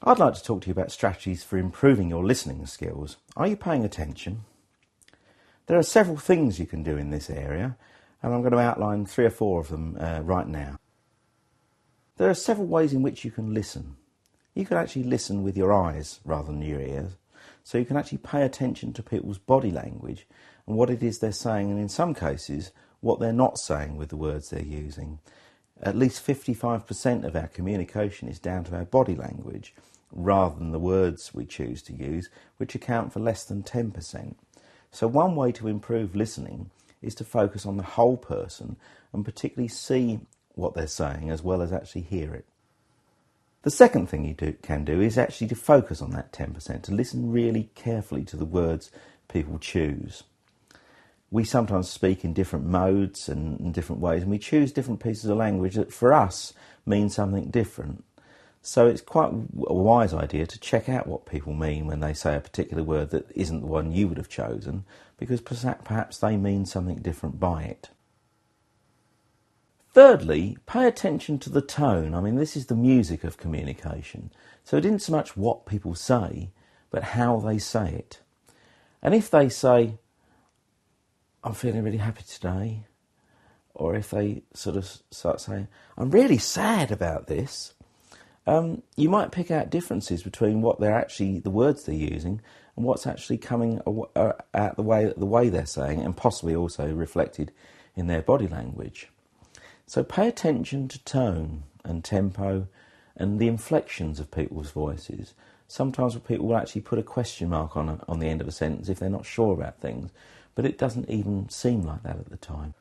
I'd like to talk to you about strategies for improving your listening skills. Are you paying attention? There are several things you can do in this area, and I'm going to outline 3 or 4 of them right now. There are several ways in which you can listen. You can actually listen with your eyes rather than your ears, so you can actually pay attention to people's body language and what it is they're saying, and in some cases what they're not saying with the words they're using. At least 55% of our communication is down to our body language rather than the words we choose to use, which account for less than 10%. So one way to improve listening is to focus on the whole person and particularly see what they're saying as well as actually hear it. The second thing you can do is actually to focus on that 10%, to listen really carefully to the words people choose. We sometimes speak in different modes and in different ways, and we choose different pieces of language that for us mean something different. So it's quite a wise idea to check out what people mean when they say a particular word that isn't the one you would have chosen, because perhaps they mean something different by it. Thirdly, pay attention to the tone. I mean, this is the music of communication. So it isn't so much what people say, but how they say it. And if they say, "I'm feeling really happy today," or if they sort of start saying, "I'm really sad about this," you might pick out differences between what they're actually, the words they're using, and what's actually coming out the way they're saying it, and possibly also reflected in their body language. So pay attention to tone and tempo and the inflections of people's voices. Sometimes people will actually put a question mark on the end of a sentence if they're not sure about things, but it doesn't even seem like that at the time.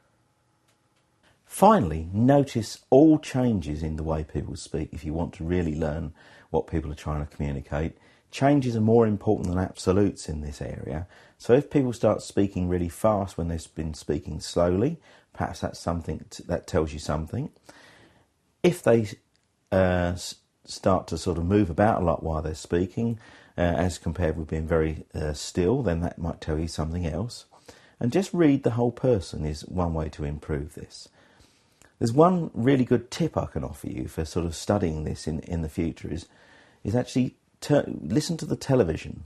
Finally, notice all changes in the way people speak if you want to really learn what people are trying to communicate. Changes are more important than absolutes in this area. So if people start speaking really fast when they've been speaking slowly, perhaps that's something that tells you something. If they start to sort of move about a lot while they're speaking, as compared with being very still, then that might tell you something else. And just read the whole person is one way to improve this. There's one really good tip I can offer you for sort of studying this in the future is actually listen to the television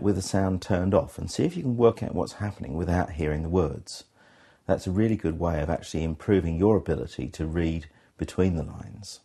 with the sound turned off and see if you can work out what's happening without hearing the words. That's a really good way of actually improving your ability to read between the lines.